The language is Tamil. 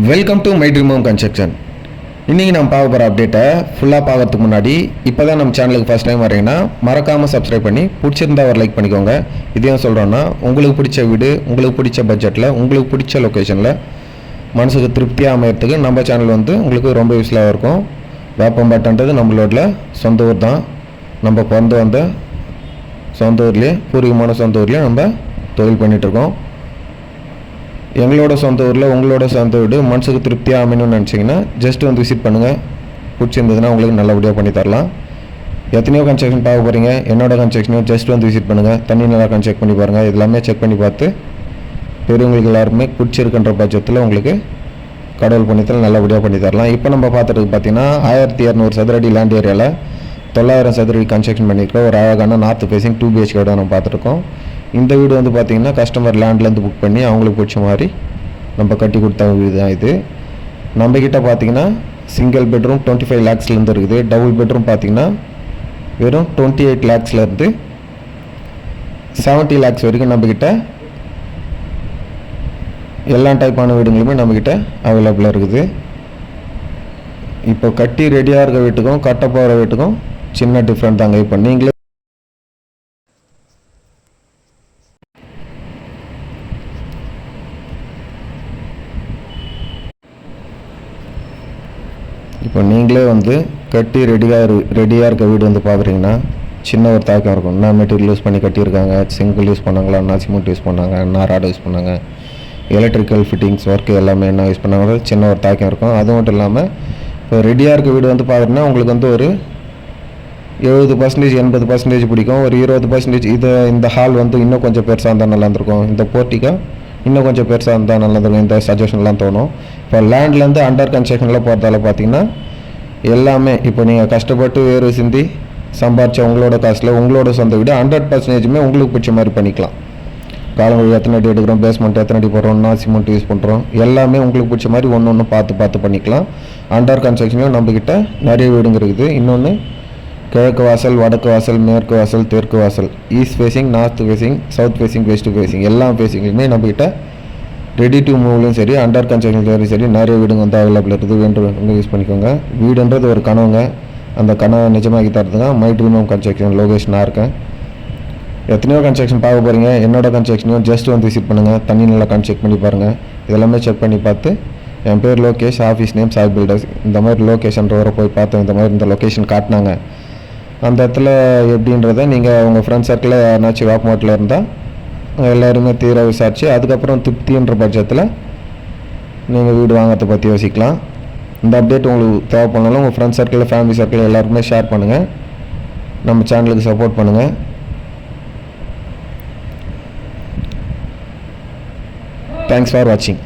Welcome to my dream home construction. இன்றைக்கி நம்ம பார்க்க போகிற அப்டேட்டை ஃபுல்லாக பார்க்கறதுக்கு முன்னாடி இப்போ தான் நம்ம சேனலுக்கு ஃபஸ்ட் டைம் வரீங்கன்னா மறக்காமல் சப்ஸ்கிரைப் பண்ணி பிடிச்சிருந்தா ஒரு லைக் பண்ணிக்கோங்க. இதையும் சொல்கிறோன்னா உங்களுக்கு பிடிச்ச வீடு, உங்களுக்கு பிடிச்ச பட்ஜெட்டில், உங்களுக்கு பிடிச்ச லொக்கேஷனில் மனசுக்கு திருப்தியாக அமையறதுக்கு நம்ம சேனல் உங்களுக்கு ரொம்ப யூஸ்ஃபுல்லாக இருக்கும். வேப்பம்பட்டுன்றது நம்மளோட சொந்த ஊர் தான். நம்ம பிறந்து வந்த சொந்த ஊர்லேயே, பூர்வீகமான சொந்த ஊர்லேயே நம்ம தொழில் பண்ணிகிட்ருக்கோம். எங்களோட சொந்த ஊரில் உங்களோட சொந்த வீடு மனசுக்கு திருப்தியாக அமையணும்னு நினச்சிங்கன்னா ஜஸ்ட் விசிட் பண்ணுங்கள். பிடிச்சிருந்ததுன்னா உங்களுக்கு நல்லபடியாக பண்ணி தரலாம். எத்தனையோ கன்ஸ்ட்ரக்ஷன் பார்க்க போகிறீங்க, என்னோட கன்ஸ்ட்ரக்ஷனையும் ஜஸ்ட் விசிட் பண்ணுங்கள். தண்ணி நல்லா செக் பண்ணி பாருங்கள். இதெல்லாமே செக் பண்ணி பார்த்து பெரியவங்களுக்கு எல்லாருமே பிடிச்சிருக்கின்ற பட்சத்தில் உங்களுக்கு கடவுள் பண்ணித்தரலாம், நல்லபடியாக பண்ணி தரலாம். இப்போ நம்ம பார்த்துட்டு பார்த்தீங்கன்னா 1200 சதுரடி லேண்ட் ஏரியாவில் 900 சதுரடி கன்ஸ்ட்ரக்ஷன் பண்ணியிருக்கோம். ஒரு அழகான நார்த் ஃபேஸிங் 2 BHK வீடு நம்ம பார்த்துருக்கோம். இந்த வீடு பார்த்திங்கன்னா கஸ்டமர் லேண்ட்லேருந்து புக் பண்ணி அவங்களுக்கு பிடிச்ச மாதிரி நம்ம கட்டி கொடுத்த வீடு தான் இது. நம்மக்கிட்ட பார்த்திங்கன்னா சிங்கிள் பெட்ரூம் 25 lakhsலேருந்து இருக்குது. டபுள் பெட்ரூம் பார்த்திங்கன்னா வெறும் 28 lakhsலேருந்து 70 lakhs வரைக்கும் நம்மக்கிட்ட எல்லா டைப்பான வீடுங்களுமே நம்மக்கிட்ட அவைலபிளாக இருக்குது. இப்போ கட்டி ரெடியாக இருக்க வீட்டுக்கும் கட்ட போகிற வீட்டுக்கும் சின்ன டிஃப்ரெண்ட் தாங்க. இப்போ நீங்களே கட்டி ரெடியாக இருக்க வீடு பார்க்குறீங்கன்னா சின்ன ஒரு தாக்கம் இருக்கும். என்ன மெட்டீரியல் யூஸ் பண்ணி கட்டியிருக்காங்க, சிங்கிள் யூஸ் பண்ணாங்களா, என்ன சிமெண்ட் யூஸ் பண்ணாங்க, என்ன ராட் யூஸ் பண்ணாங்க, எலக்ட்ரிக்கல் ஃபிட்டிங்ஸ் ஒர்க்கு எல்லாமே என்ன யூஸ் பண்ணாங்க, சின்ன ஒரு தாக்கம் இருக்கும். அது மட்டும் இல்லாமல் இப்போ ரெடியாக இருக்க வீடு பார்க்குறீங்கன்னா உங்களுக்கு ஒரு 70% 80% பிடிக்கும். ஒரு 20% இந்த ஹால் இன்னும் கொஞ்சம் பெருசாக இருந்தால் நல்லா இருந்திருக்கும், இந்த போர்ட்டிக்கா இன்னும் கொஞ்சம் பெருசாக இருந்தால் நல்லா இருக்கும், இந்த சஜஷன்லாம் தோணும். இப்போ லேண்ட்லேருந்து அண்டர் கன்ஸ்ட்ரக்ஷனில் போகிறதால பார்த்தீங்கன்னா எல்லாமே இப்போ நீங்கள் கஷ்டப்பட்டு வேறு சிந்தி சம்பாரிச்ச உங்களோட காசில் உங்களோட சொந்த வீடு 100% உங்களுக்கு பிடிச்ச மாதிரி பண்ணிக்கலாம். காலங்கள் எத்தனை அடி எடுக்கிறோம், பேஸ்மெண்ட் எத்தனை அடி போடுறோம், சிமெண்ட் யூஸ் பண்ணுறோம், எல்லாமே உங்களுக்கு பிடிச்ச மாதிரி ஒன்று பார்த்து பண்ணிக்கலாம். அண்டர் கன்ஸ்ட்ரக்ஷன்லையும் நம்மக்கிட்ட நிறைய வீடுங்க இருக்குது. இன்னொன்று கிழக்கு வாசல், வடக்கு வாசல், மேற்கு வாசல், தெற்கு வாசல், east facing, north facing, south facing, west facing எல்லா ஃபேஸிங்லையுமே நம்மக்கிட்ட ரெடி டு மூவ்லையும் சரி, அண்டர் கன்ஸ்ட்ரக்ஷன்லையும் சரி நிறைய வீடுங்க அவைலபிள் இருக்குது. வேண்டு யூஸ் பண்ணிக்கோங்க. வீடுன்றது ஒரு கனவுங்க. அந்த கனவை நிஜமாக்கி தரதுங்க மை ட்ரீம் ஹோம் கன்ஸ்ட்ரக்ஷன் லொகேஷனாக இருக்கேன். எத்தனையோ கன்ஸ்ட்ரக்ஷன் பார்க்க போகிறீங்க, என்னோட கன்ஸ்ட்ரக்ஷனையும் ஜஸ்ட் விசிட் பண்ணுங்கள். தண்ணி நல்லா செக் பண்ணி பாருங்கள். இதெல்லாமே செக் பண்ணி பார்த்து என் பேர் Lokesh, office name Sai builders, இந்த மாதிரி லொக்கேஷன் வர போய் பார்த்தேன், இந்த மாதிரி இந்த லொக்கேஷன் காட்டினாங்க, அந்த இடத்துல எப்படின்றத நீங்கள் உங்கள் ஃப்ரெண்ட்ஸ் சர்க்கிளில் யாருனாச்சும் வேப்பமோட்டில் இருந்தால் எல்லாருமே தீர விசாரித்து அதுக்கப்புறம் திருப்தின்ற பட்சத்தில் நீங்கள் வீடு வாங்கிறத பற்றி யோசிக்கலாம். இந்த அப்டேட் உங்களுக்கு தேவைப்படனாலும் உங்கள் ஃப்ரெண்ட்ஸ் சர்க்கிளில், ஃபேமிலி சர்க்கிளில் எல்லாருக்குமே ஷேர் பண்ணுங்கள். நம்ம சேனலுக்கு சப்போர்ட் பண்ணுங்கள். தேங்க்ஸ் ஃபார் வாட்சிங்.